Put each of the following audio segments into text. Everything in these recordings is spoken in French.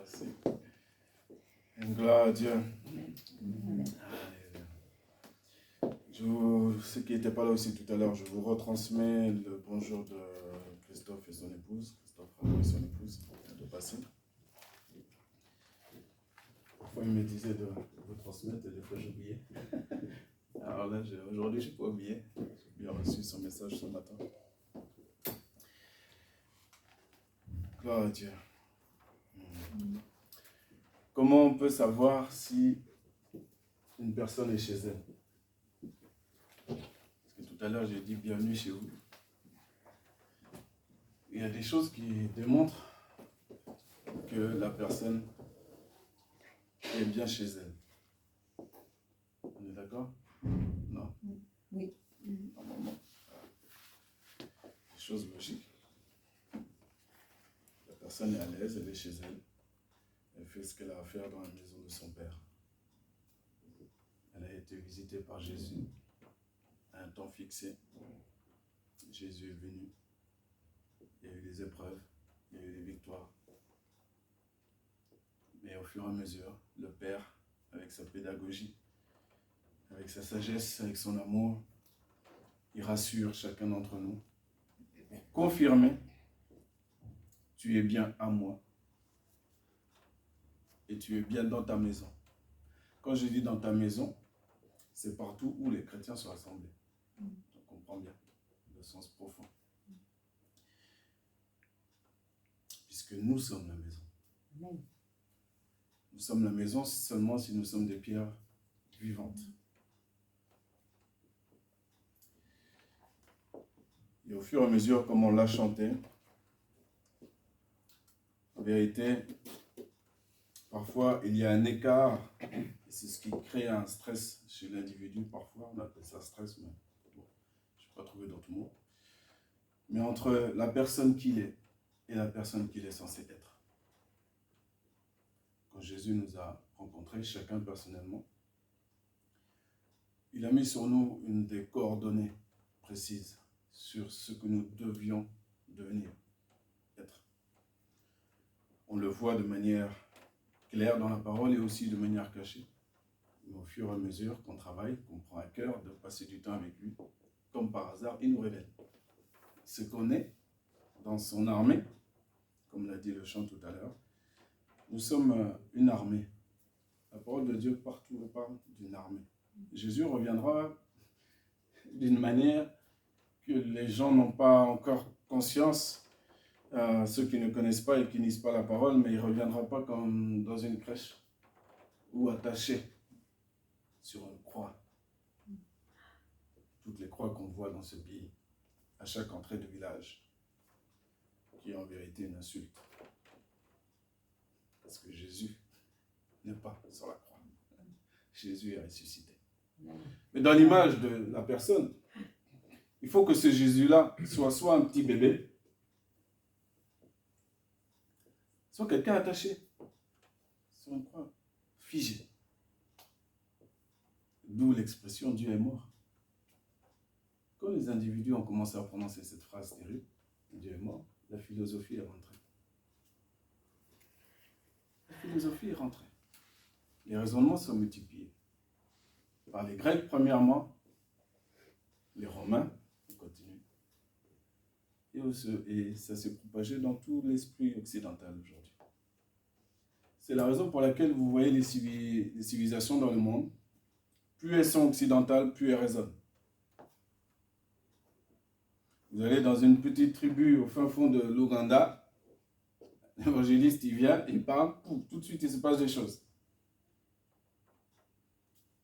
Merci. Gloire à Dieu. Ceux qui n'étaient pas là aussi tout à l'heure, je vous retransmets le bonjour de Christophe et son épouse. Christophe et son épouse de passer. Parfois, il me disait de vous transmettre et des fois, j'oubliais. Alors là, aujourd'hui, je n'ai pas oublié. J'ai bien reçu son message ce matin. Gloire à Dieu. Comment on peut savoir si une personne est chez elle? Parce que tout à l'heure, j'ai dit bienvenue chez vous. Il y a des choses qui démontrent que la personne est bien chez elle. On est d'accord? Non? Oui. Normalement. Des choses logiques. La personne est à l'aise, elle est chez elle. Elle fait ce qu'elle a à faire dans la maison de son père. Elle a été visitée par Jésus à un temps fixé. Jésus est venu. Il y a eu des épreuves, il y a eu des victoires. Mais au fur et à mesure, le Père, avec sa pédagogie, avec sa sagesse, avec son amour, il rassure chacun d'entre nous. Pour confirmer, tu es bien à moi. Et tu es bien dans ta maison. Quand je dis dans ta maison, c'est partout où les chrétiens sont rassemblés. On comprend bien le sens profond. Puisque nous sommes la maison. Amen. Nous sommes la maison seulement si nous sommes des pierres vivantes. Et au fur et à mesure, comme on l'a chanté, en vérité, parfois il y a un écart, et c'est ce qui crée un stress chez l'individu. Parfois, on appelle ça stress, mais bon, je n'ai pas trouvé d'autres mots. Mais entre la personne qu'il est et la personne qu'il est censé être. Quand Jésus nous a rencontrés, chacun personnellement, il a mis sur nous une des coordonnées précises sur ce que nous devions devenir, être. On le voit de manière claire dans la parole et aussi de manière cachée. Mais au fur et à mesure qu'on travaille, qu'on prend à cœur de passer du temps avec lui, comme par hasard, il nous révèle ce qu'on est dans son armée, comme l'a dit le chant tout à l'heure. Nous sommes une armée. La parole de Dieu partout parle d'une armée. Jésus reviendra d'une manière que les gens n'ont pas encore conscience, ceux qui ne connaissent pas et qui ne lisent pas la parole, mais il ne reviendra pas comme dans une crèche ou attaché sur une croix. Toutes les croix qu'on voit dans ce pays, à chaque entrée de village, qui est en vérité une insulte. Parce que Jésus n'est pas sur la croix. Jésus est ressuscité. Mais dans l'image de la personne, il faut que ce Jésus-là soit un petit bébé, soit quelqu'un attaché sur une croix, figé. D'où l'expression Dieu est mort. Quand les individus ont commencé à prononcer cette phrase terrible, Dieu est mort, la philosophie est rentrée. La philosophie est rentrée. Les raisonnements sont multipliés. Par les Grecs, premièrement, les Romains, on continue. Et ça s'est propagé dans tout l'esprit occidental aujourd'hui. C'est la raison pour laquelle vous voyez les civilisations dans le monde. Plus elles sont occidentales, plus elles résonnent. Vous allez dans une petite tribu au fin fond de l'Ouganda, l'évangéliste, il vient, il parle, tout de suite il se passe des choses.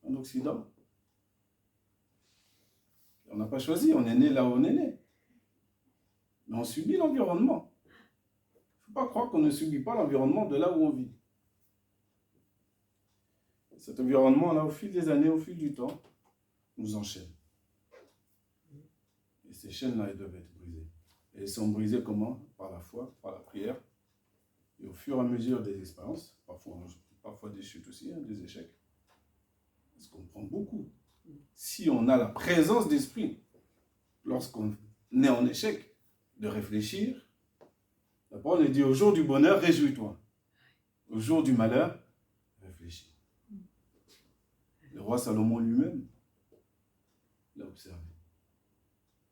En Occident, on n'a pas choisi, on est né là où on est né. Mais on subit l'environnement. Il ne faut pas croire qu'on ne subit pas l'environnement de là où on vit. Cet environnement-là, au fil des années, au fil du temps, nous enchaîne. Et ces chaînes-là, elles doivent être brisées. Et elles sont brisées comment? Par la foi, par la prière. Et au fur et à mesure des expériences, parfois des chutes aussi, des échecs. Parce qu'on prend beaucoup. Si on a la présence d'esprit, lorsqu'on est en échec, de réfléchir, la parole dit au jour du bonheur, réjouis-toi. au jour du malheur, réfléchis. Le roi Salomon lui-même l'a observé.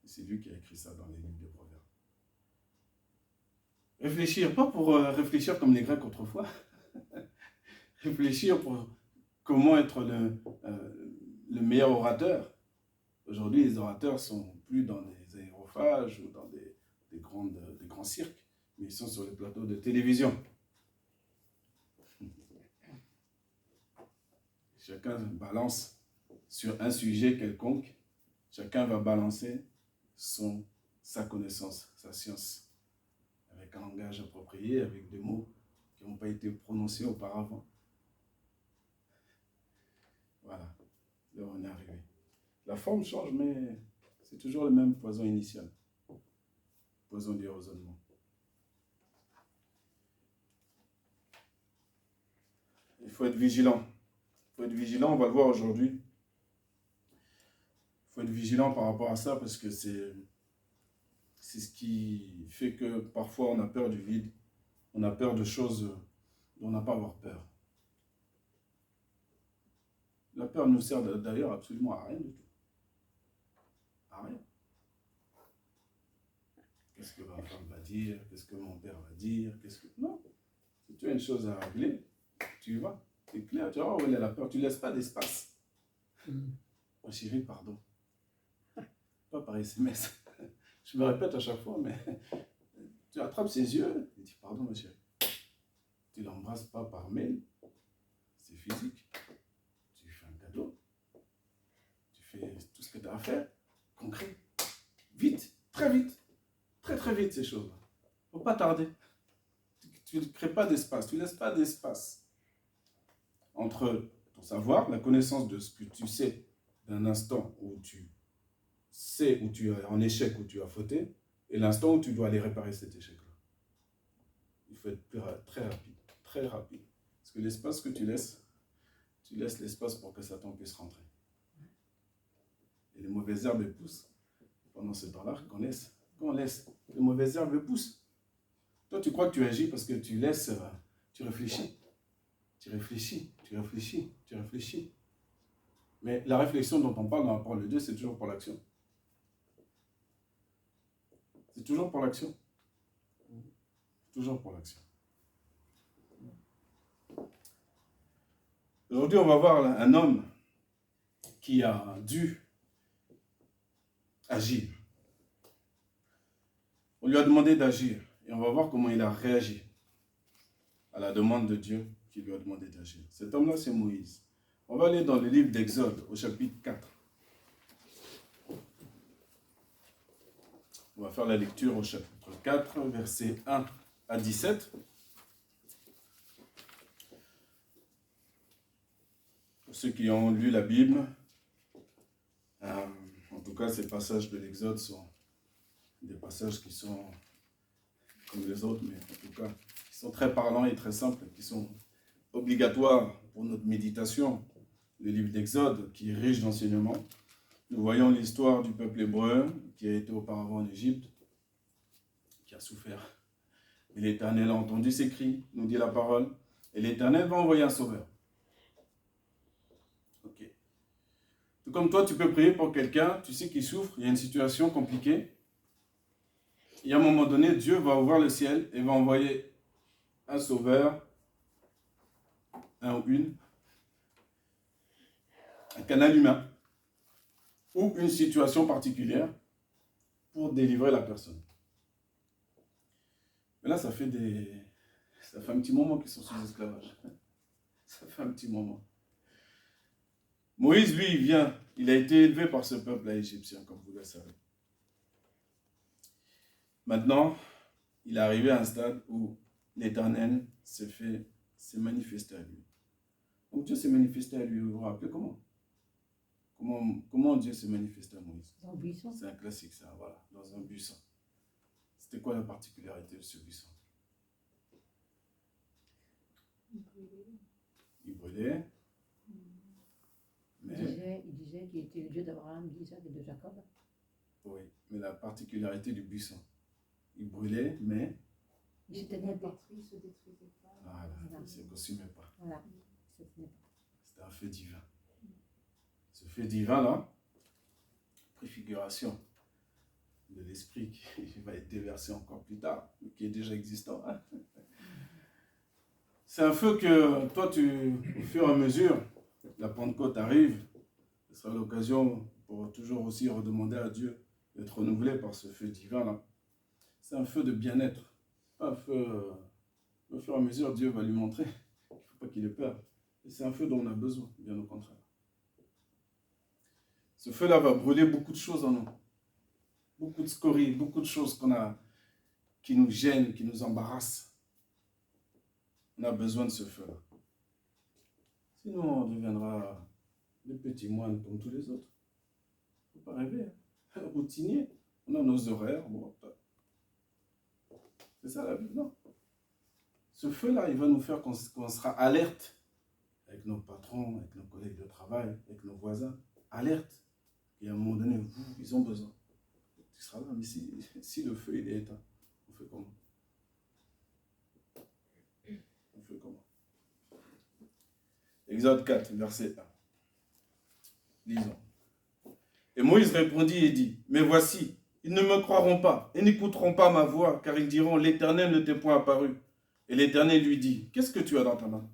C'est lui qui a écrit ça dans les livres de Proverbes. Réfléchir, pas pour réfléchir comme les Grecs autrefois. Réfléchir pour comment être le meilleur orateur. Aujourd'hui, les orateurs sont plus dans des aérophages ou dans des grands cirques, mais ils sont sur les plateaux de télévision. Chacun balance sur un sujet quelconque, chacun va balancer sa connaissance, sa science, avec un langage approprié, avec des mots qui n'ont pas été prononcés auparavant. Voilà, là on est arrivé. La forme change, mais c'est toujours le même poison initial. Poison du raisonnement. Il faut être vigilant. Il faut être vigilant, on va le voir aujourd'hui. Il faut être vigilant par rapport à ça parce que c'est ce qui fait que parfois on a peur du vide. On a peur de choses dont on n'a pas à avoir peur. La peur ne nous sert d'ailleurs absolument à rien du tout. À rien. Qu'est-ce que ma femme va dire? Qu'est-ce que mon père va dire? Non. Si tu as une chose à régler, tu y vas. C'est clair, tu vas voir où est la peur. Tu ne laisses pas d'espace. Oh, chérie, pardon. Pas par SMS. Je me répète à chaque fois, mais tu attrapes ses yeux et dis pardon, ma chérie. Tu ne l'embrasses pas par mail. C'est physique. Tu fais un cadeau. Tu fais tout ce que tu as à faire. Concret. Vite. Très vite. Très très vite ces choses-là. Il ne faut pas tarder. Tu ne crées pas d'espace. Tu ne laisses pas d'espace entre ton savoir, la connaissance de ce que tu sais d'un instant où tu sais où tu es en échec, où tu as fauté, et l'instant où tu dois aller réparer cet échec-là. Il faut être très rapide, très rapide. Parce que l'espace que tu laisses l'espace pour que Satan puisse rentrer. Et les mauvaises herbes poussent. Pendant ce temps-là, qu'on laisse, les mauvaises herbes poussent. Toi, tu crois que tu agis parce que tu laisses, tu réfléchis. Tu réfléchis. Mais la réflexion dont on parle dans la parole de Dieu, c'est toujours pour l'action. C'est toujours pour l'action. Toujours pour l'action. Aujourd'hui, on va voir un homme qui a dû agir. On lui a demandé d'agir et on va voir comment il a réagi à la demande de Dieu qui lui a demandé d'agir. Cet homme-là, c'est Moïse. On va aller dans le livre d'Exode, au chapitre 4. On va faire la lecture au chapitre 4, versets 1 à 17. Pour ceux qui ont lu la Bible, en tout cas, ces passages de l'Exode sont des passages qui sont comme les autres, mais en tout cas, qui sont très parlants et très simples, qui sont obligatoires pour notre méditation. Le livre d'Exode, qui est riche d'enseignements. Nous voyons l'histoire du peuple hébreu, qui a été auparavant en Égypte, qui a souffert. Et l'Éternel a entendu ses cris, nous dit la parole, et l'Éternel va envoyer un sauveur. Ok. Tout comme toi, tu peux prier pour quelqu'un, tu sais qu'il souffre, il y a une situation compliquée. Et à un moment donné, Dieu va ouvrir le ciel et va envoyer un sauveur, un ou une, un canal humain, ou une situation particulière pour délivrer la personne. Mais là, ça fait un petit moment qu'ils sont sous esclavage. Ça fait un petit moment. Moïse, lui, il a été élevé par ce peuple-là égyptien, comme vous le savez. Maintenant, il est arrivé à un stade où l'Éternel s'est manifesté à lui. Donc Dieu s'est manifesté à lui, vous vous rappelez comment Dieu s'est manifesté à Moïse? Dans le buisson. C'est un classique, ça, voilà, dans un buisson. C'était quoi la particularité de ce buisson? Il brûlait. Mais... Il disait qu'il était le Dieu d'Abraham, d'Isaac et de Jacob. Oui, mais la particularité du buisson, il brûlait, mais Il se tenait pas. détruit, se détruisait pas. Voilà, il ne se consumait pas. Voilà, il se tenait pas. C'était un feu divin. Ce feu divin-là, préfiguration de l'esprit qui va être déversé encore plus tard, mais qui est déjà existant. Hein. C'est un feu que toi, au fur et à mesure, la Pentecôte arrive, ce sera l'occasion pour toujours aussi redemander à Dieu d'être renouvelé par ce feu divin-là. C'est un feu de bien-être. Un feu, au fur et à mesure, Dieu va lui montrer qu'il ne faut pas qu'il ait peur. Et c'est un feu dont on a besoin, bien au contraire. Ce feu-là va brûler beaucoup de choses en nous. Beaucoup de scories, beaucoup de choses qui nous gênent, qui nous embarrassent. On a besoin de ce feu-là. Sinon, on deviendra des petits moines comme tous les autres. Il ne faut pas rêver. Hein. Routinier. On a nos horaires. Bon, c'est ça la vie, non? Ce feu-là, il va nous faire qu'on sera alerte avec nos patrons, avec nos collègues de travail, avec nos voisins. Alerte. Et à un moment donné, ils ont besoin. Tu seras là, mais si le feu il est éteint, on fait comment? On fait comment? Exode 4, verset 1. Lisons. Et Moïse répondit et dit, mais voici, ils ne me croiront pas et n'écouteront pas ma voix, car ils diront, l'Éternel ne t'est point apparu. Et l'Éternel lui dit, qu'est-ce que tu as dans ta main?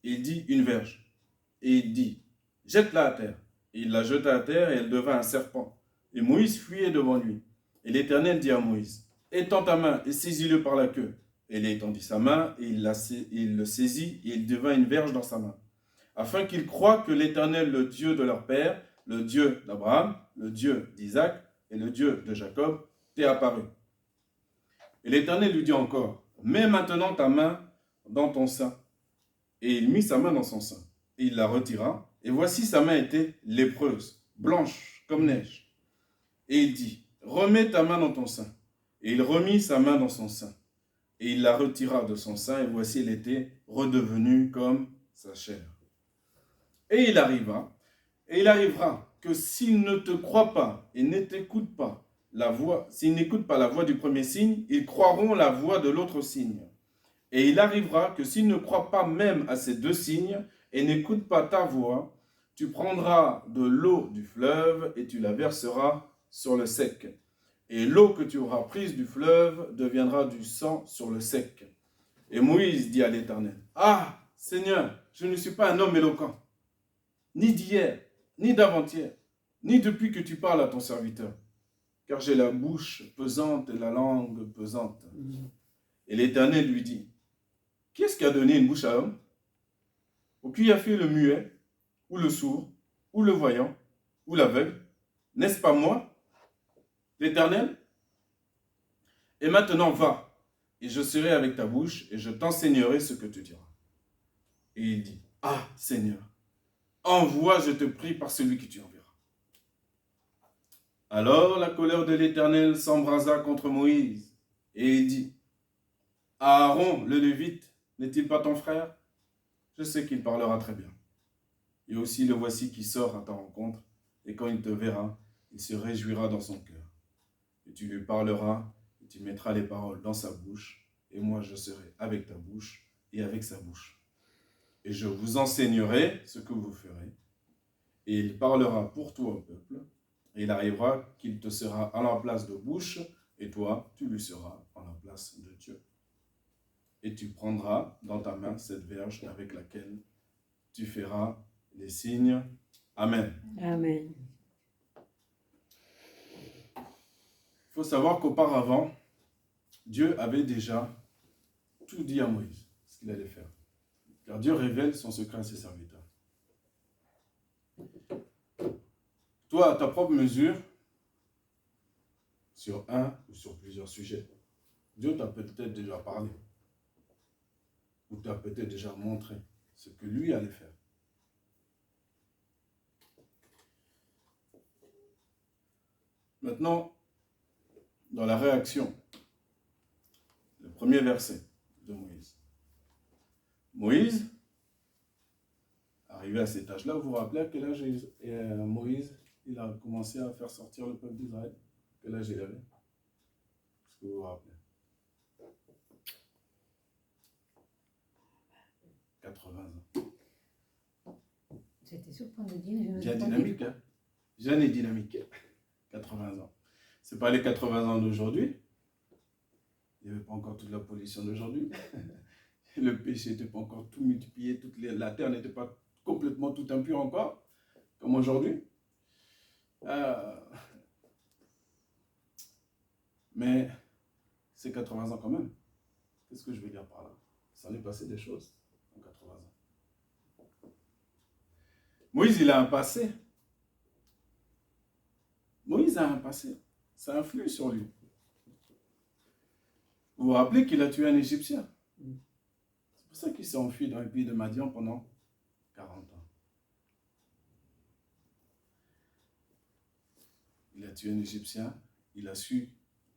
Et il dit, une verge. Et il dit, jette-la à terre. Et il la jeta à terre et elle devint un serpent. Et Moïse fuyait devant lui. Et l'Éternel dit à Moïse, étends ta main et saisis-le par la queue. Et il étendit sa main et il le saisit et il devint une verge dans sa main. Afin qu'il croie que l'Éternel, le Dieu de leur père, le Dieu d'Abraham, le Dieu d'Isaac et le Dieu de Jacob, t'est apparu. Et l'Éternel lui dit encore, mets maintenant ta main dans ton sein. Et il mit sa main dans son sein. Et il la retira. Et voici sa main était lépreuse, blanche comme neige. Et il dit, remets ta main dans ton sein. Et il remit sa main dans son sein. Et il la retira de son sein. Et voici elle était redevenue comme sa chair. Et il arrivera que s'il ne te croit pas et ne t'écoute pas la voix, s'ils n'écoutent pas la voix du premier signe, ils croiront la voix de l'autre signe. Et il arrivera que s'ils ne croient pas même à ces deux signes et n'écoutent pas ta voix, tu prendras de l'eau du fleuve et tu la verseras sur le sec. Et l'eau que tu auras prise du fleuve deviendra du sang sur le sec. Et Moïse dit à l'Éternel, ah, Seigneur, je ne suis pas un homme éloquent, ni d'hier, ni d'avant-hier, ni depuis que tu parles à ton serviteur, car j'ai la bouche pesante et la langue pesante. Et l'Éternel lui dit, qui est-ce qui a donné une bouche à l'homme? Ou qui a fait le muet, ou le sourd, ou le voyant, ou l'aveugle? N'est-ce pas moi, l'Éternel? Et maintenant va, et je serai avec ta bouche, et je t'enseignerai ce que tu diras. Et il dit, ah Seigneur, envoie, je te prie, par celui que tu enverras. Alors la colère de l'Éternel s'embrasa contre Moïse, et il dit, Aaron, le Lévite, n'est-il pas ton frère? Je sais qu'il parlera très bien. Et aussi le voici qui sort à ta rencontre, et quand il te verra, il se réjouira dans son cœur. Et tu lui parleras, et tu mettras les paroles dans sa bouche, et moi je serai avec ta bouche et avec sa bouche. Et je vous enseignerai ce que vous ferez. Et il parlera pour toi au peuple, et il arrivera qu'il te sera à la place de bouche, et toi, tu lui seras à la place de Dieu. Et tu prendras dans ta main cette verge avec laquelle tu feras les signes. Amen. Amen. Il faut savoir qu'auparavant, Dieu avait déjà tout dit à Moïse, ce qu'il allait faire. Car Dieu révèle son secret à ses serviteurs. Toi, à ta propre mesure, sur un ou sur plusieurs sujets, Dieu t'a peut-être déjà parlé. Ou t'a peut-être déjà montré ce que lui allait faire. Maintenant, dans la réaction, le premier verset de Moïse. Moïse, arrivé à cet âge-là, vous vous rappelez à quel âge Moïse il a commencé à faire sortir le peuple d'Israël? Quel âge il avait? Est-ce que vous vous rappelez? 80 ans. C'était sur le point de dire, je ne Bien sais pas dynamique, hein? Jeune et dynamique. 80 ans. Ce n'est pas les 80 ans d'aujourd'hui. Il n'y avait pas encore toute la pollution d'aujourd'hui. Le péché n'était pas encore tout multiplié. La terre n'était pas complètement tout impure encore, comme aujourd'hui. Mais c'est 80 ans quand même. Qu'est-ce que je veux dire par là? Ça en est passé des choses en 80 ans. Moïse, il a un passé. Moïse a un passé. Ça influe sur lui. Vous vous rappelez qu'il a tué un Égyptien? C'est pour ça qu'il s'est enfui dans le pays de Madian pendant 40 ans. Il a tué un Égyptien. Il a su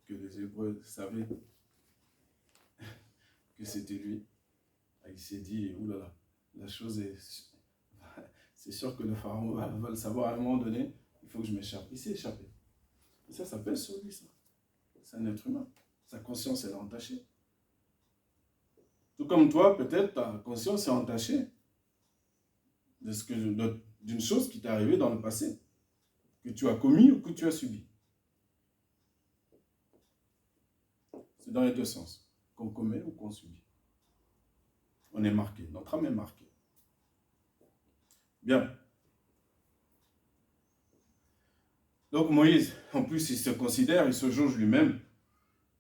que les Hébreux savaient que c'était lui. Il s'est dit, oulala, la chose est... C'est sûr que le pharaon va le savoir à un moment donné, il faut que je m'échappe. Il s'est échappé. Et ça pèse sur lui, ça. C'est un être humain. Sa conscience, elle est entachée. Tout comme toi, peut-être, ta conscience est entachée d'une chose qui t'est arrivée dans le passé, que tu as commis ou que tu as subi. C'est dans les deux sens, qu'on commet ou qu'on subit. On est marqué, notre âme est marquée. Bien. Donc Moïse, en plus, il se considère, il se jauge lui-même.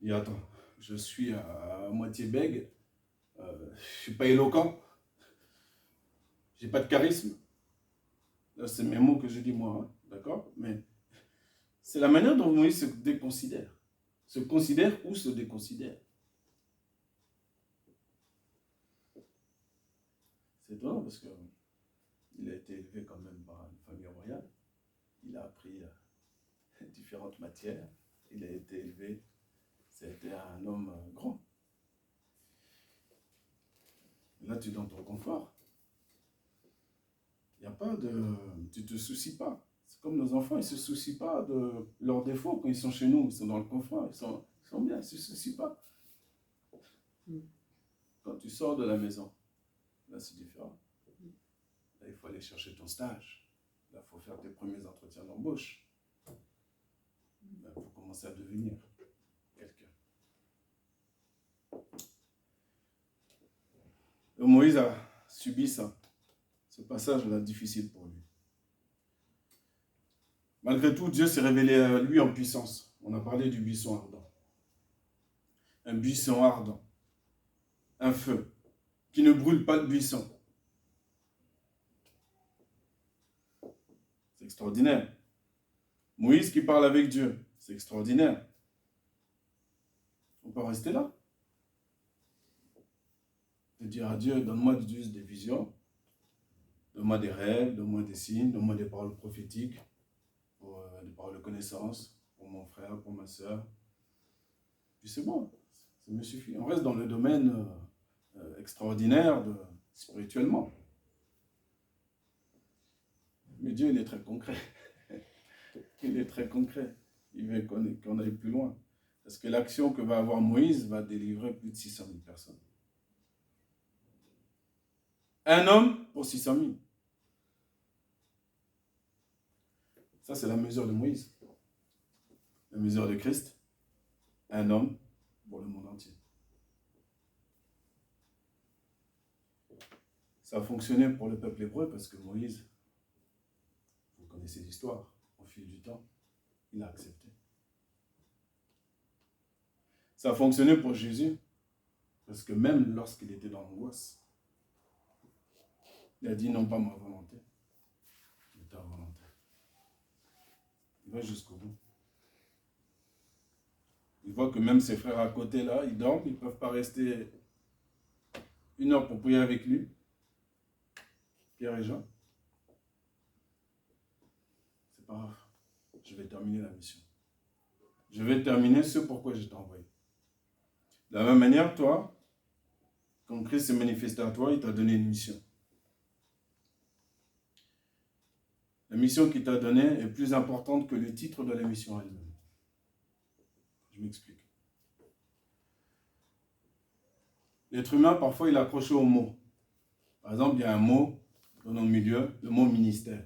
Il dit, attends, je suis à moitié bègue, je ne suis pas éloquent, j'ai pas de charisme. Là, c'est mes mots que je dis moi, hein, d'accord? Mais c'est la manière dont Moïse se déconsidère. Se considère ou se déconsidère. C'est étonnant parce qu'il a été élevé quand même par une famille royale. Il a appris différentes matières. Il a été élevé. C'était un homme grand. Là, tu es dans ton confort. Il n'y a pas de... Tu ne te soucies pas. C'est comme nos enfants, ils ne se soucient pas de leurs défauts quand ils sont chez nous. Ils sont dans le confort. Ils sont bien, ils ne se soucient pas. Quand tu sors de la maison, là, c'est différent. Là, il faut aller chercher ton stage. Là, il faut faire tes premiers entretiens d'embauche. Là, il faut commencer à devenir quelqu'un. Et Moïse a subi ça. Ce passage-là, difficile pour lui. Malgré tout, Dieu s'est révélé à lui en puissance. On a parlé du buisson ardent. Un buisson ardent. Un feu qui ne brûle pas le buisson. C'est extraordinaire. Moïse qui parle avec Dieu. C'est extraordinaire. On peut rester là. De dire à Dieu, donne-moi juste des visions. Donne-moi des rêves, donne-moi des signes, donne-moi des paroles prophétiques, des paroles de connaissance pour mon frère, pour ma soeur. Puis c'est bon, ça me suffit. On reste dans le domaine extraordinaire spirituellement. Mais Dieu, il est très concret. Il est très concret. Il veut qu'on aille plus loin. Parce que l'action que va avoir Moïse va délivrer plus de 600 000 personnes. Un homme pour 600 000. Ça, c'est la mesure de Moïse. La mesure de Christ. Un homme pour le monde entier. Ça a fonctionné pour le peuple hébreu parce que Moïse, vous connaissez l'histoire, au fil du temps, il a accepté. Ça a fonctionné pour Jésus parce que même lorsqu'il était dans l'angoisse, il a dit non pas ma volonté, mais ta volonté. Il va jusqu'au bout. Il voit que même ses frères à côté là, ils dorment, ils ne peuvent pas rester 1 heure pour prier avec lui. Pierre et Jean. C'est pas grave. Je vais terminer la mission. Je vais terminer ce pourquoi je t'ai envoyé. De la même manière, toi, quand Christ s'est manifesté à toi, il t'a donné une mission. La mission qu'il t'a donnée est plus importante que le titre de la mission elle-même. Je m'explique. L'être humain, parfois, il est accroché aux mots. Par exemple, il y a un mot dans nos milieux, le mot ministère,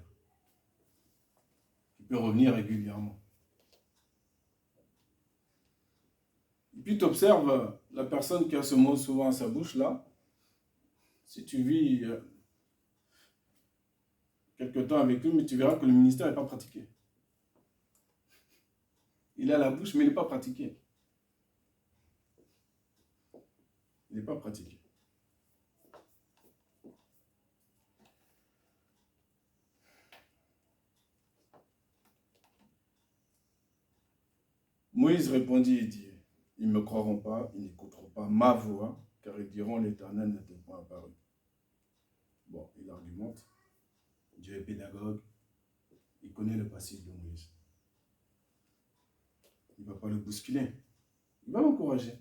qui peut revenir régulièrement. Et puis tu observes la personne qui a ce mot souvent à sa bouche là, si tu vis quelque temps avec lui, mais tu verras que le ministère n'est pas pratiqué. Il a la bouche, mais il n'est pas pratiqué. Il n'est pas pratiqué. Moïse répondit et dit, ils ne me croiront pas, ils n'écouteront pas ma voix, car ils diront, l'Éternel n'était point apparu. Bon, il argumente. Dieu est pédagogue. Il connaît le passif de Moïse. Il ne va pas le bousculer. Il va l'encourager.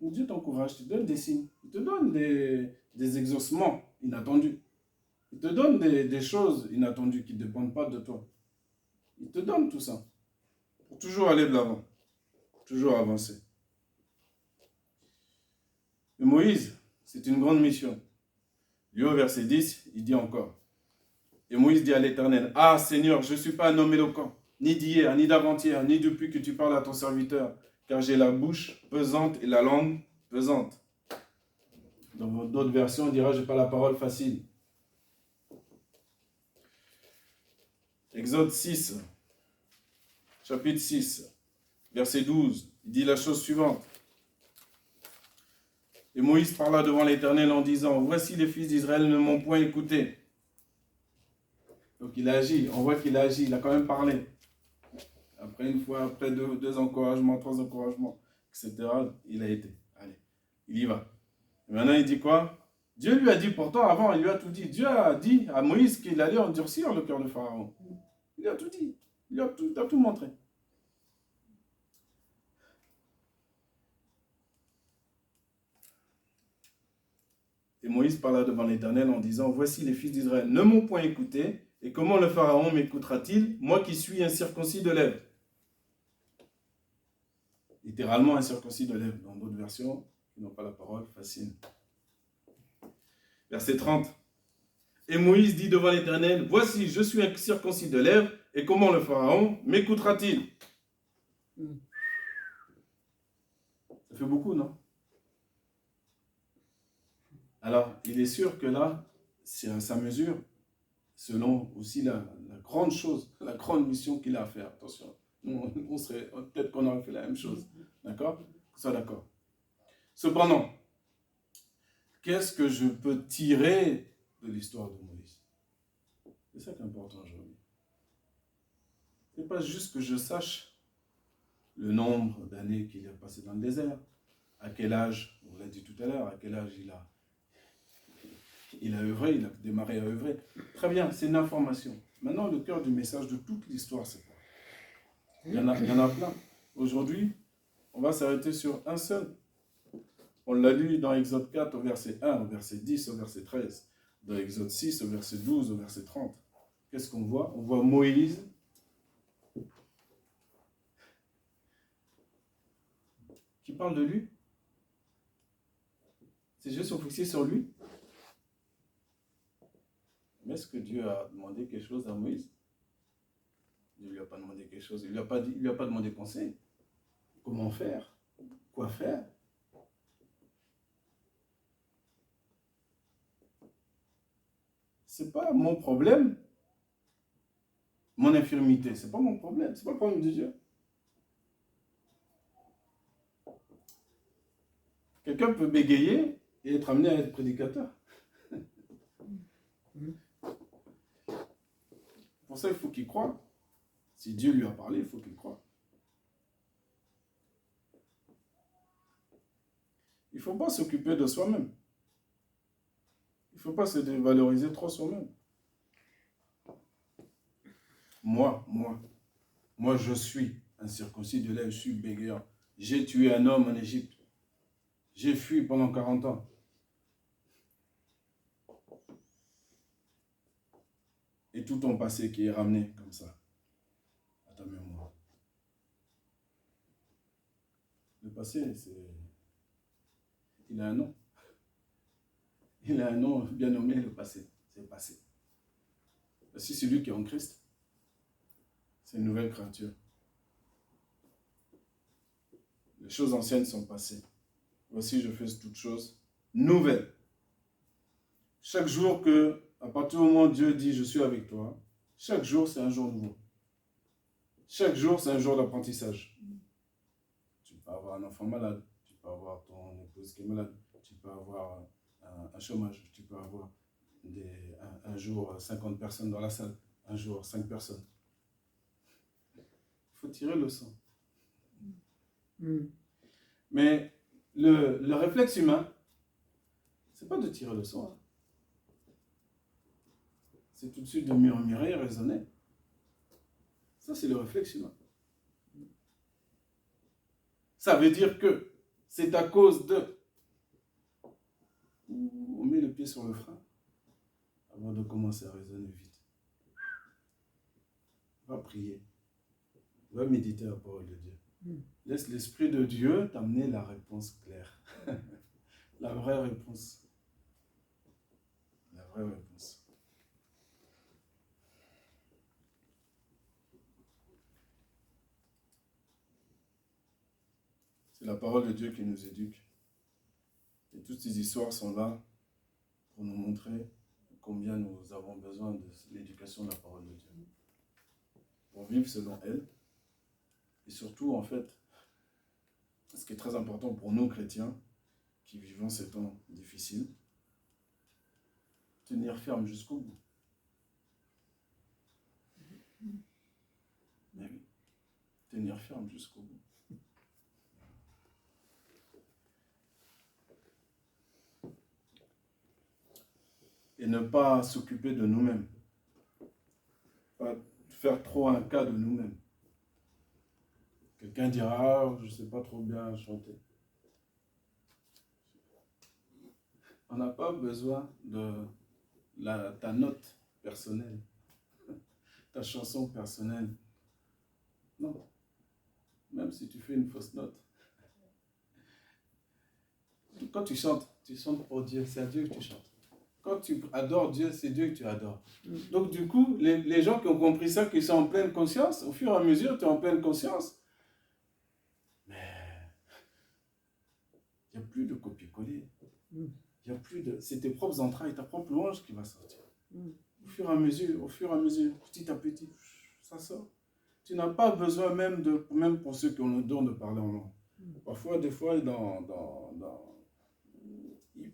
Dieu t'encourage, il te donne des signes. Il te donne des exaucements inattendus. Il te donne des choses inattendues qui ne dépendent pas de toi. Il te donne tout ça. Pour toujours aller de l'avant. Toujours avancer. Mais Moïse, c'est une grande mission. Lui, au verset 10, il dit encore. Et Moïse dit à l'Éternel, ah Seigneur, je ne suis pas un homme éloquent, ni d'hier, ni d'avant-hier, ni depuis que tu parles à ton serviteur, car j'ai la bouche pesante et la langue pesante. Dans d'autres versions, on dira, je n'ai pas la parole facile. Exode 6, chapitre 6, verset 12, il dit la chose suivante. Et Moïse parla devant l'Éternel en disant, voici les fils d'Israël ne m'ont point écouté. Donc il a agi, on voit qu'il a agi, il a quand même parlé. Après une fois, après deux encouragements, 3 encouragements, etc., il a été. Allez, il y va. Et maintenant il dit quoi? Dieu lui a dit pourtant avant, il lui a tout dit. Dieu a dit à Moïse qu'il allait endurcir le cœur de Pharaon. Il a tout dit, il a tout montré. Et Moïse parla devant l'Éternel en disant, voici les fils d'Israël ne m'ont point écouté, et comment le Pharaon m'écoutera-t-il, moi qui suis incirconcis de lèvres? Littéralement incirconcis de lèvres, dans d'autres versions qui n'ont pas la parole, facile. Verset 30. Et Moïse dit devant l'Éternel, voici, je suis incirconcis de lèvres, et comment le Pharaon m'écoutera-t-il? Ça fait beaucoup, non? Alors, il est sûr que là, c'est à sa mesure, selon aussi la grande chose, la grande mission qu'il a à faire. Attention, peut-être qu'on aurait fait la même chose. D'accord? Ça, d'accord. Cependant, qu'est-ce que je peux tirer de l'histoire de Moïse? C'est ça qui est important aujourd'hui. Ce n'est pas juste que je sache le nombre d'années qu'il a passé dans le désert, à quel âge, on l'a dit tout à l'heure, à quel âge il a œuvré, il a démarré à œuvrer. Très bien, c'est une information. Maintenant, le cœur du message de toute l'histoire, c'est quoi? Il y en a plein. Aujourd'hui, on va s'arrêter sur un seul. On l'a lu dans Exode 4 au verset 1, au verset 10, au verset 13. Dans Exode 6 au verset 12, au verset 30. Qu'est-ce qu'on voit? On voit Moïse qui parle de lui. Ses yeux sont fixés sur lui. Mais est-ce que Dieu a demandé quelque chose à Moïse? Dieu ne lui a pas demandé quelque chose. Il ne lui a pas demandé conseil. Comment faire? Quoi faire? Ce n'est pas mon problème. Mon infirmité, ce n'est pas mon problème. Ce n'est pas le problème de Dieu. Quelqu'un peut bégayer et être amené à être prédicateur. Pour ça, il faut qu'il croie. Si Dieu lui a parlé, il faut qu'il croie. Il ne faut pas s'occuper de soi-même. Il ne faut pas se dévaloriser trop soi-même. Moi, je suis incirconcis de lèvres, je suis bégayant. J'ai tué un homme en Égypte. J'ai fui pendant 40 ans. Et tout ton passé qui est ramené comme ça à ta mémoire. Le passé, il a un nom. Il a un nom bien nommé, le passé. C'est passé. Si celui qui est en Christ, c'est une nouvelle créature. Les choses anciennes sont passées. Voici, je fais toutes choses nouvelles. Chaque jour que, à partir du moment où Dieu dit, je suis avec toi, chaque jour, c'est un jour nouveau. Chaque jour, c'est un jour d'apprentissage. Tu peux avoir un enfant malade, tu peux avoir ton épouse qui est malade, tu peux avoir un chômage, tu peux avoir un jour 50 personnes dans la salle, un jour 5 personnes. Il faut tirer le leçon. Mais le réflexe humain, c'est pas de tirer le leçon. C'est tout de suite de murmurer, raisonner. Ça, c'est le réflexe humain. Ça veut dire que c'est à cause de... On met le pied sur le frein avant de commencer à raisonner vite. Va prier. Va méditer la parole de Dieu. Laisse l'Esprit de Dieu t'amener la réponse claire. La vraie réponse. La vraie réponse. C'est la parole de Dieu qui nous éduque. Et toutes ces histoires sont là pour nous montrer combien nous avons besoin de l'éducation de la parole de Dieu. Pour vivre selon elle. Et surtout, en fait, ce qui est très important pour nous chrétiens, qui vivons ces temps difficiles, tenir ferme jusqu'au bout. Mais oui, tenir ferme jusqu'au bout. Et ne pas s'occuper de nous-mêmes. Pas faire trop un cas de nous-mêmes. Quelqu'un dira, ah, je ne sais pas trop bien chanter. On n'a pas besoin de ta note personnelle, ta chanson personnelle. Non. Même si tu fais une fausse note. Quand tu chantes pour Dieu, c'est à Dieu que tu chantes. Quand tu adores Dieu, c'est Dieu que tu adores. Donc du coup, les gens qui ont compris ça, qui sont en pleine conscience, au fur et à mesure, tu es en pleine conscience. Mais il n'y a plus de copier-coller. Il n'y a plus de... C'est tes propres entrailles, ta propre louange qui va sortir. Au fur et à mesure, petit à petit, ça sort. Tu n'as pas besoin même pour ceux qui ont le don de parler en langue. Parfois, des fois,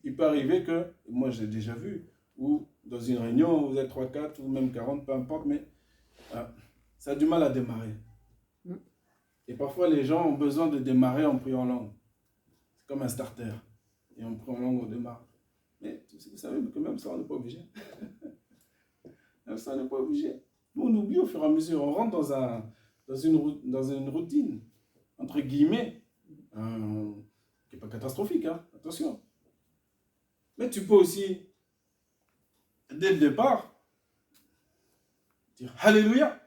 il peut arriver que, moi j'ai déjà vu, ou dans une réunion, vous êtes 3, 4 ou même 40, peu importe, mais ça a du mal à démarrer. Et parfois, les gens ont besoin de démarrer en priant en langue. C'est comme un starter. Et en priant en langue, on démarre. Mais vous savez que même ça, on n'est pas obligé. Même ça, on n'est pas obligé. Nous, on oublie au fur et à mesure. On rentre dans une routine, entre guillemets, qui n'est pas catastrophique, hein, attention. Mais tu peux aussi, dès le départ, dire Alléluia.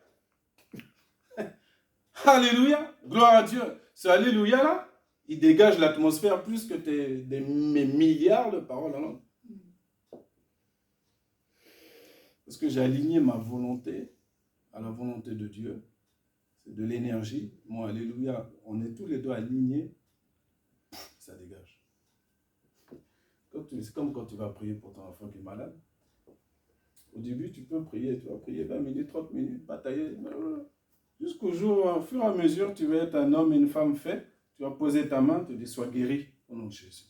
Alléluia. Gloire à Dieu. Ce Alléluia-là, il dégage l'atmosphère plus que mes milliards de paroles en langue. Parce que j'ai aligné ma volonté à la volonté de Dieu. C'est de l'énergie. Moi, Alléluia, on est tous les deux alignés. Ça dégage. C'est comme quand tu vas prier pour ton enfant qui est malade. Au début, tu peux prier. Tu vas prier 20 minutes, 30 minutes, batailler. Jusqu'au jour, au fur et à mesure, tu vas être un homme et une femme fait. Tu vas poser ta main, tu dis, sois guéri au nom de Jésus.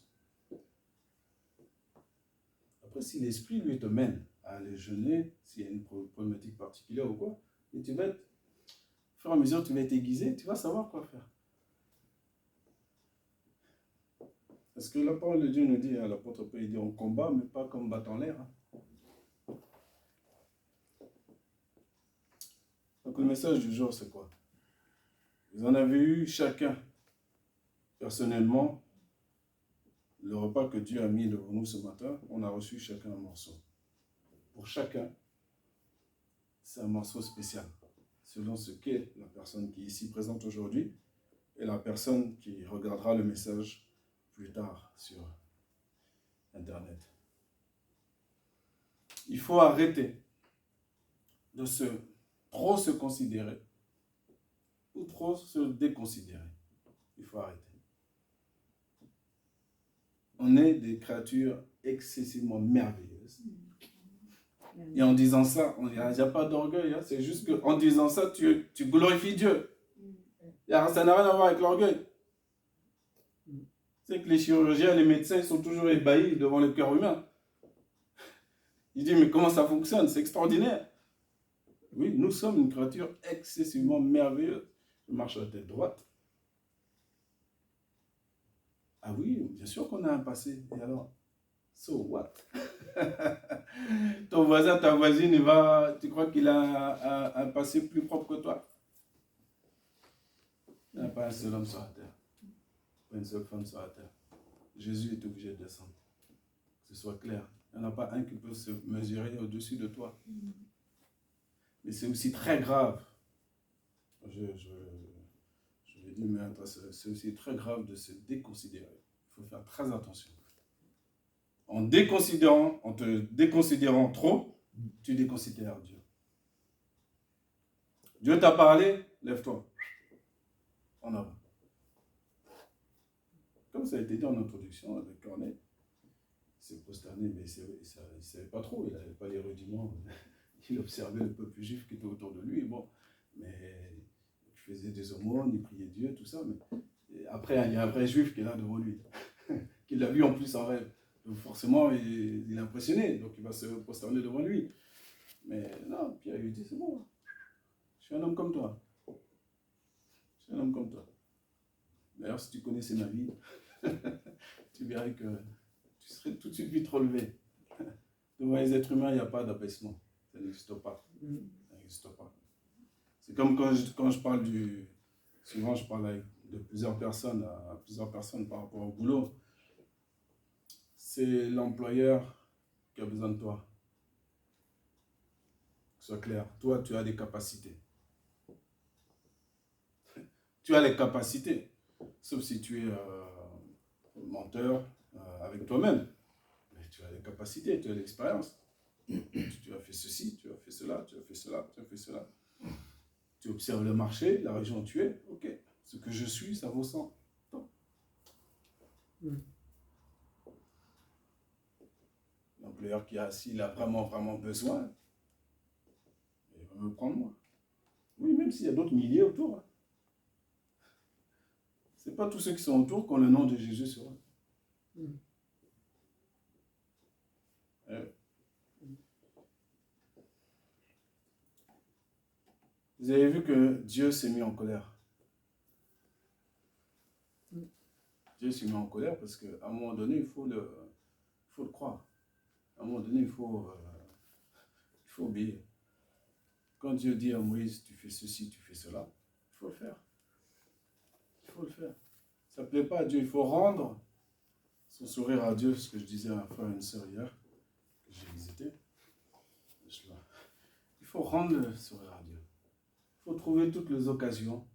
Après, si l'esprit, lui, te mène à aller jeûner, s'il y a une problématique particulière ou quoi, et tu vas être, au fur et à mesure, tu vas être aiguisé, tu vas savoir quoi faire. Parce que la parole de Dieu nous dit, l'apôtre Paul dit, on combat, mais pas comme battant l'air. Donc le message du jour, c'est quoi? Vous en avez eu chacun, personnellement, le repas que Dieu a mis devant nous ce matin, on a reçu chacun un morceau. Pour chacun, c'est un morceau spécial, selon ce qu'est la personne qui est ici présente aujourd'hui et la personne qui regardera le message plus tard sur Internet. Il faut arrêter de trop se considérer ou trop se déconsidérer. Il faut arrêter. On est des créatures excessivement merveilleuses. Et en disant ça, il n'y a pas d'orgueil. Hein. C'est juste qu'en disant ça, tu glorifies Dieu. Ça n'a rien à voir avec l'orgueil. C'est que les chirurgiens, les médecins, ils sont toujours ébahis devant le cœur humain. Ils disent, mais comment ça fonctionne? C'est extraordinaire. Oui, nous sommes une créature excessivement merveilleuse. Je marche à la tête droite. Ah oui, bien sûr qu'on a un passé. Et alors? So what? Ton voisin, ta voisine, tu crois qu'il a un passé plus propre que toi? Il n'y a pas un seul homme sur la terre. Pas une seule femme sur la terre. Jésus est obligé de descendre. Que ce soit clair. Il n'y en a pas un qui peut se mesurer au-dessus de toi. Mais c'est aussi très grave. Je l'ai dit, mais c'est aussi très grave de se déconsidérer. Il faut faire très attention. En te déconsidérant trop, tu déconsidères Dieu. Dieu t'a parlé, lève-toi. En avant. Comme ça a été dit en introduction avec Corneille, il s'est prosterné, mais il ne savait pas trop, il n'avait pas les rudiments. Il observait le peuple juif qui était autour de lui, bon, mais il faisait des aumônes, il priait Dieu, tout ça. Mais après, il y a un vrai juif qui est là devant lui, qui l'a vu en plus en rêve. Donc forcément, il est impressionné, donc il va se prosterner devant lui. Mais non, Pierre lui dit, c'est bon, je suis un homme comme toi. Je suis un homme comme toi. D'ailleurs, si tu connaissais ma vie, tu verrais que tu serais tout de suite vite relevé. Devant les êtres humains, il n'y a pas d'abaissement. Ça n'existe pas. Ça n'existe pas. C'est comme quand je parle souvent je parle de plusieurs personnes, à plusieurs personnes par rapport au boulot. C'est l'employeur qui a besoin de toi. Que ce soit clair. Toi, tu as des capacités. Tu as les capacités. Sauf si tu es menteur avec toi-même. Mais tu as les capacités, tu as l'expérience. Tu as fait ceci, tu as fait cela, tu as fait cela, tu as fait cela. Tu observes le marché, la région où tu es. Ok, ce que je suis, ça vaut 100. L'employeur qui a, s'il a vraiment, vraiment besoin, il va me prendre moi. Oui, même s'il y a d'autres milliers autour. Ce n'est pas tous ceux qui sont autour qui ont le nom de Jésus sur eux. Vous avez vu que Dieu s'est mis en colère. Dieu s'est mis en colère parce qu'à un moment donné, il faut le croire. À un moment donné, il faut obéir. Quand Dieu dit à Moïse, tu fais ceci, tu fais cela, il faut le faire. Il faut le faire. Ça ne plaît pas à Dieu, il faut rendre son sourire à Dieu, ce que je disais à un frère et une sœur hier, que j'ai visité. Il faut rendre le sourire à Dieu. Il faut trouver toutes les occasions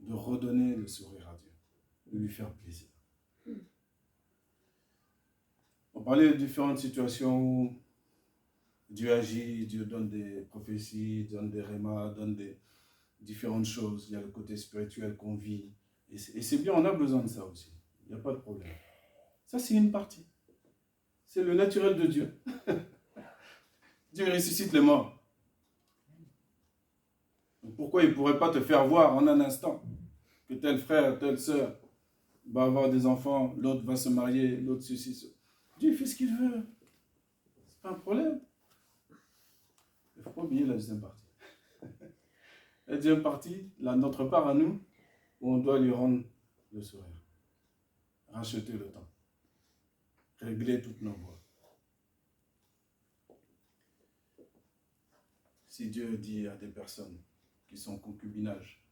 de redonner le sourire à Dieu, de lui faire plaisir. On parlait de différentes situations où Dieu agit, Dieu donne des prophéties, donne des rémas, donne des différentes choses. Il y a le côté spirituel qu'on vit. Et c'est bien, on a besoin de ça aussi. Il n'y a pas de problème. Ça, c'est une partie. C'est le naturel de Dieu. Dieu ressuscite les morts. Pourquoi il ne pourrait pas te faire voir en un instant que tel frère, telle sœur va avoir des enfants, l'autre va se marier, l'autre ceci. Dieu fait ce qu'il veut. C'est pas un problème. Il ne faut pas oublier la deuxième partie. La deuxième partie, notre part à nous, où on doit lui rendre le sourire. Racheter le temps. Régler toutes nos voies. Si Dieu dit à des personnes qui sont en concubinage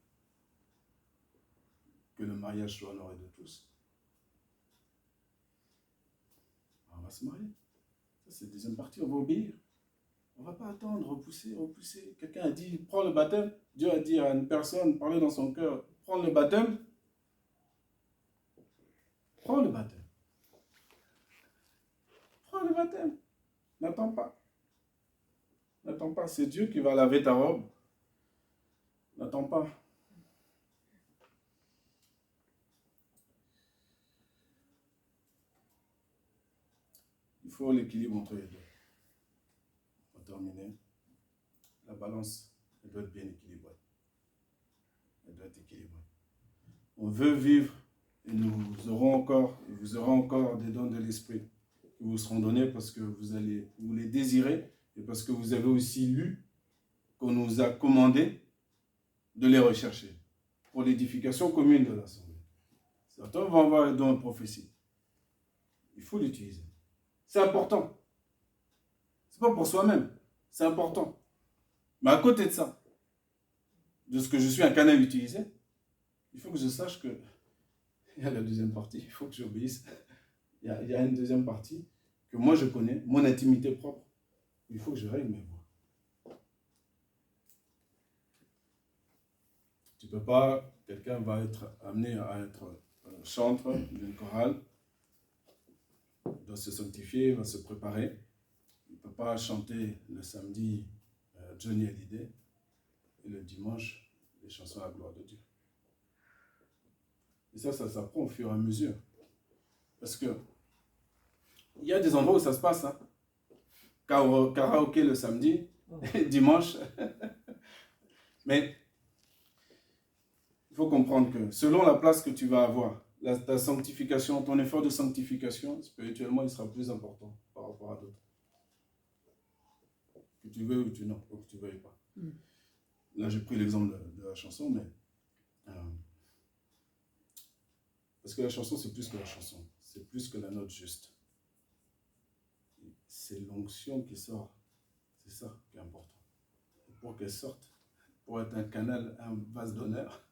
que le mariage soit honoré de tous, on va se marier. Ça, c'est la deuxième partie, on va obéir. On ne va pas attendre, repousser. Quelqu'un a dit, prends le baptême. Dieu a dit à une personne, parler dans son cœur, prends le baptême. Prends le baptême. Prends le baptême. N'attends pas. N'attends pas, c'est Dieu qui va laver ta robe. N'attends pas. Il faut l'équilibre entre les deux. Pour terminer, la balance, elle doit être bien équilibrée. Elle doit être équilibrée. On veut vivre et nous aurons encore, et vous aurez encore des dons de l'esprit qui vous seront donnés parce que vous les désirez et parce que vous avez aussi lu qu'on nous a commandé de les rechercher pour l'édification commune de l'Assemblée. Certains vont avoir le don de prophétie. Il faut l'utiliser. C'est important. C'est pas pour soi-même. C'est important. Mais à côté de ça, de ce que je suis un canal utilisé, il faut que je sache que il y a la deuxième partie, il faut que j'obéisse. Il y a une deuxième partie que moi je connais, mon intimité propre. Il faut que je règle mes voix. Tu peux pas, quelqu'un va être amené à être chantre d'une chorale, il doit se sanctifier, il va se préparer. Il ne peut pas chanter le samedi Johnny Hallyday et le dimanche les chansons à la gloire de Dieu. Et ça s'apprend au fur et à mesure. Parce que il y a des endroits où ça se passe. Hein. Karaoké le samedi, dimanche. Mais il faut comprendre que selon la place que tu vas avoir, ta sanctification, ton effort de sanctification, spirituellement, il sera plus important par rapport à d'autres. Que tu veux ou que tu ne veuilles pas. Là, j'ai pris l'exemple de la chanson, mais parce que la chanson, c'est plus que la chanson. C'est plus que la note juste. C'est l'onction qui sort. C'est ça qui est important. Et pour qu'elle sorte, pour être un canal, un vase d'honneur,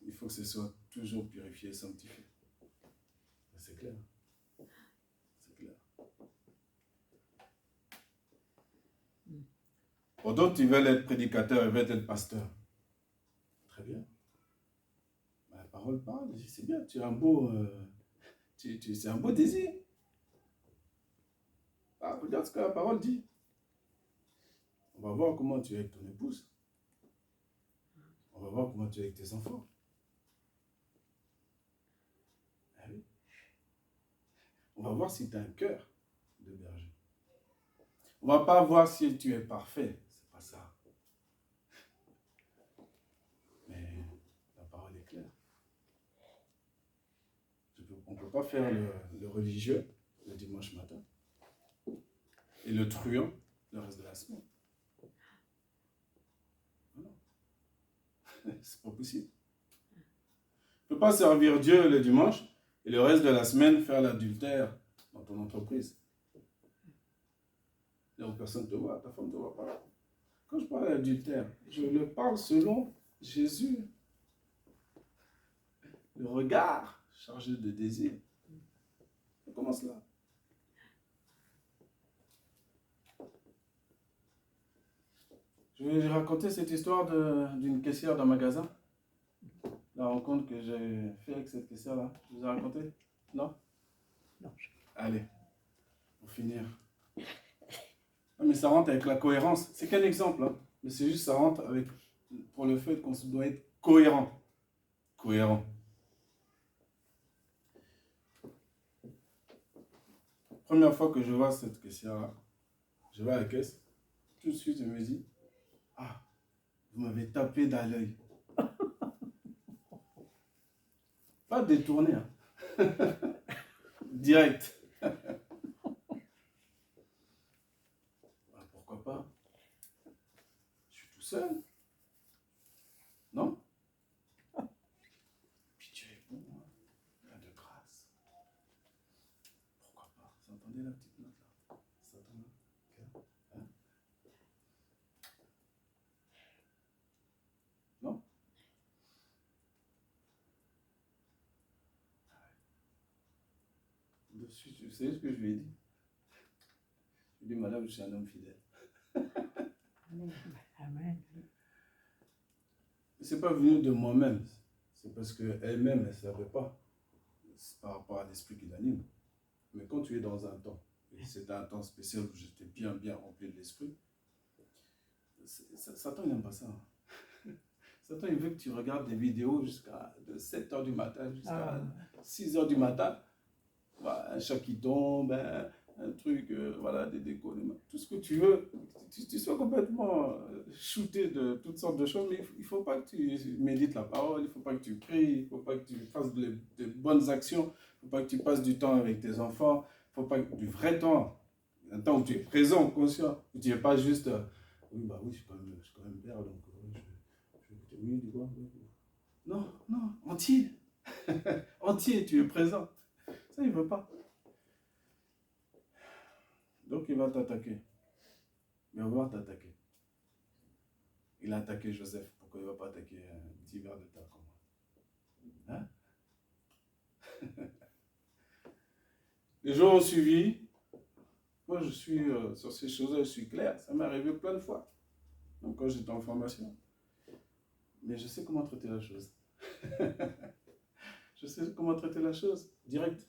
il faut que ce soit toujours purifié et sanctifié. C'est clair. C'est clair. Pour d'autres, ils veulent être prédicateurs, ils veulent être pasteurs. Très bien. La parole parle, c'est bien, tu as un beau, c'est un beau désir. Ah, regarde ce que la parole dit. On va voir comment tu es avec ton épouse. On va voir comment tu es avec tes enfants. Ah oui. On va voir si tu as un cœur de berger. On ne va pas voir si tu es parfait. C'est pas ça. Mais la parole est claire. On ne peut pas faire le religieux le dimanche matin et le truand le reste de la semaine. Non. C'est pas possible. Tu ne peux pas servir Dieu le dimanche et le reste de la semaine faire l'adultère dans ton entreprise. Là où personne ne te voit, ta femme ne te voit pas. Quand je parle d'adultère, je le parle selon Jésus. Le regard chargé de désir. Ça commence là. Je vais raconter cette histoire d'une caissière d'un magasin. La rencontre que j'ai fait avec cette caissière-là. Je vous ai raconté? Non? Non. Allez, pour finir. Non, mais ça rentre avec la cohérence. C'est qu'un exemple, hein. Mais c'est juste ça rentre avec, pour le fait qu'on doit être cohérent. Cohérent. Première fois que je vois cette caissière-là, je vais à la caisse, tout de suite je me dis, ah, vous m'avez tapé dans l'œil. Pas détourné, hein. Direct. Ah, pourquoi pas? Je suis tout seul. Non? Puis Dieu est bon, hein. Plein de grâce. Pourquoi pas? Vous entendez la petite note là? Vous entendez? Hein? Non? Dessus, vous savez ce que je lui ai dit? Je lui ai dit, madame, je suis un homme fidèle. Amen. C'est pas venu de moi-même. C'est parce qu'elle-même, elle ne savait pas. C'est par rapport à l'esprit qui l'anime. Mais quand tu es dans un temps Et c'était un temps spécial où j'étais bien rempli de l'esprit. Satan, il n'aime pas ça. Satan, il veut que tu regardes des vidéos jusqu'à 7h du matin, jusqu'à 6h du matin. Voilà, un chat qui tombe, un truc, voilà, des décos, tout ce que tu veux. Tu sois complètement shooté de toutes sortes de choses, mais il ne faut pas que tu médites la parole, il ne faut pas que tu pries, il ne faut pas que tu fasses de bonnes actions, il ne faut pas que tu passes du temps avec tes enfants, il ne faut pas que du vrai temps, un temps où tu es présent, conscient, où tu n'es pas juste, oui, bah oui, je suis quand même père, donc oui, du coup, non, entier, entier, tu es présent. Ça, il ne veut pas. Donc, il va t'attaquer. Mais on va t'attaquer. Il a attaqué Joseph. Pourquoi il ne va pas attaquer un petit ver de terre comme moi? Hein? Les jours ont suivi. Moi, je suis sur ces choses-là, je suis clair. Ça m'est arrivé plein de fois. Donc, quand j'étais en formation. Mais je sais comment traiter la chose. Je sais comment traiter la chose. Direct.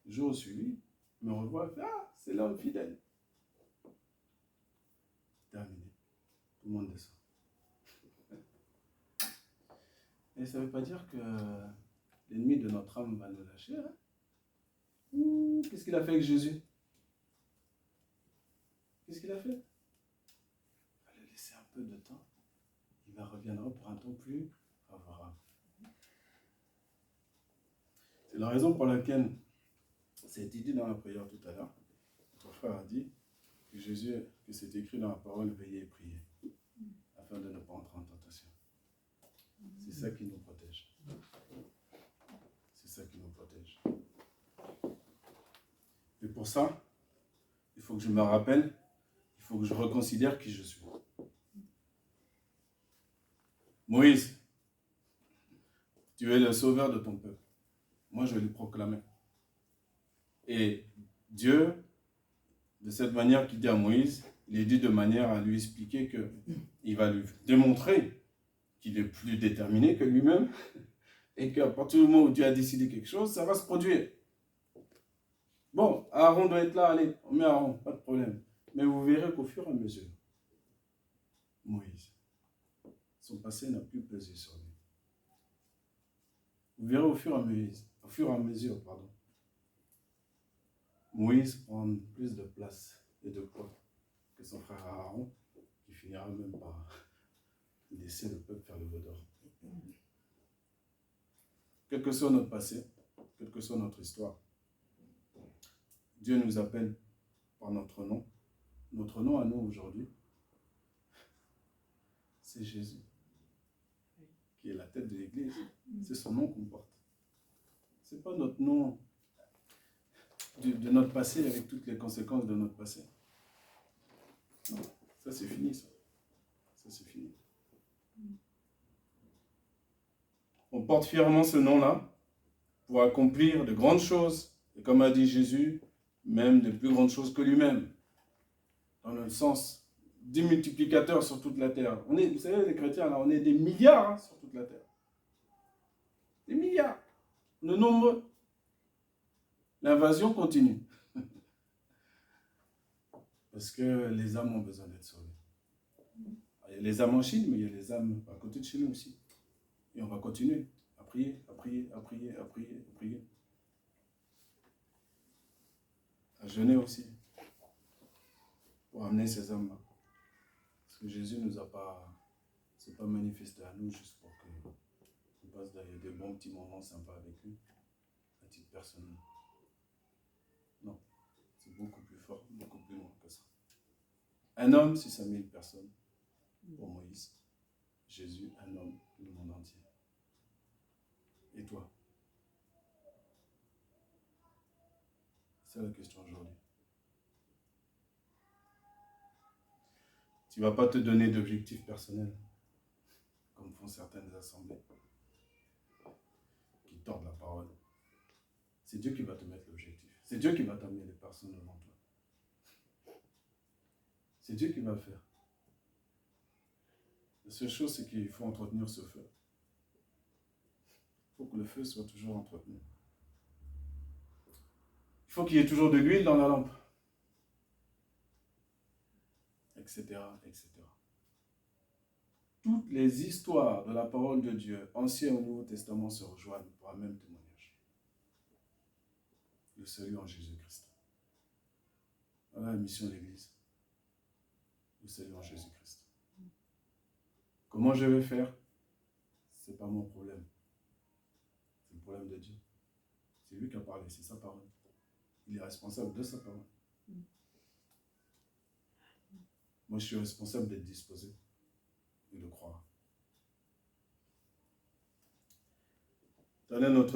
Les jours ont suivi. Me revoit. Ah, c'est l'homme fidèle. Terminé. Tout le monde descend. Et ça ne veut pas dire que l'ennemi de notre âme va nous lâcher. Hein? Qu'est-ce qu'il a fait avec Jésus? Qu'est-ce qu'il a fait? Il va le laisser un peu de temps. Il reviendra pour un temps plus favorable. C'est la raison pour laquelle, ça a été dit dans la prière tout à l'heure, notre frère a dit que Jésus, que c'est écrit dans la parole, veillez et priez, afin de ne pas entrer en tentation. C'est ça qui nous protège. C'est ça qui nous protège. Et pour ça, il faut que je me rappelle, il faut que je reconsidère qui je suis. Moïse, tu es le sauveur de ton peuple. Moi, je vais lui proclamer. Et Dieu, de cette manière qu'il dit à Moïse, il est dit de manière à lui expliquer qu'il va lui démontrer qu'il est plus déterminé que lui-même et qu'à partir du moment où Dieu a décidé quelque chose, ça va se produire. Bon, Aaron doit être là, allez, on met Aaron, pas de problème. Mais vous verrez qu'au fur et à mesure, Moïse, son passé n'a plus pesé sur lui. Vous verrez au fur et à mesure, Moïse prend plus de place et de poids que son frère Aaron, qui finira même par laisser le peuple faire le veau d'or. Quel que soit notre passé, quelle que soit notre histoire, Dieu nous appelle par notre nom. Notre nom à nous aujourd'hui, c'est Jésus, qui est la tête de l'Église. C'est son nom qu'on porte. Ce n'est pas notre nom de notre passé avec toutes les conséquences de notre passé. Non, ça c'est fini, ça. Ça c'est fini. On porte fièrement ce nom-là pour accomplir de grandes choses. Et comme a dit Jésus, même de plus grandes choses que lui-même. Dans le sens des multiplicateurs sur toute la terre. Vous savez, les chrétiens, là, on est des milliards sur toute la terre. Des milliards. Le nombre. L'invasion continue. Parce que les âmes ont besoin d'être sauvées. Il y a les âmes en Chine, mais il y a les âmes à côté de chez nous aussi. Et on va continuer à prier, à prier, à prier, à prier, à prier. À jeûner aussi. Pour amener ces âmes-là. Parce que Jésus ne nous a pas, c'est pas manifesté à nous juste pour qu'on passe derrière des bons petits moments sympas avec lui, à titre personnel. Non, c'est beaucoup plus fort, beaucoup plus loin que ça. Un homme, 600 000 personnes pour Moïse. Jésus, un homme, le monde entier. Et toi? C'est la question aujourd'hui. Tu ne vas pas te donner d'objectifs personnels, comme font certaines assemblées, qui tordent la parole. C'est Dieu qui va te mettre l'objectif. C'est Dieu qui va t'amener les personnes devant toi. C'est Dieu qui va le faire. La seule chose, c'est qu'il faut entretenir ce feu. Il faut que le feu soit toujours entretenu. Il faut qu'il y ait toujours de l'huile dans la lampe. Etc., etc. Toutes les histoires de la parole de Dieu, Ancien et Nouveau Testament, se rejoignent pour un même témoignage. Le salut en Jésus-Christ. Voilà la mission de l'Église. Le salut en Jésus-Christ. Comment je vais faire? Ce n'est pas mon problème. C'est le problème de Dieu. C'est lui qui a parlé, c'est sa parole. Il est responsable de sa parole. Moi, je suis responsable d'être disposé et de croire. Donnez notre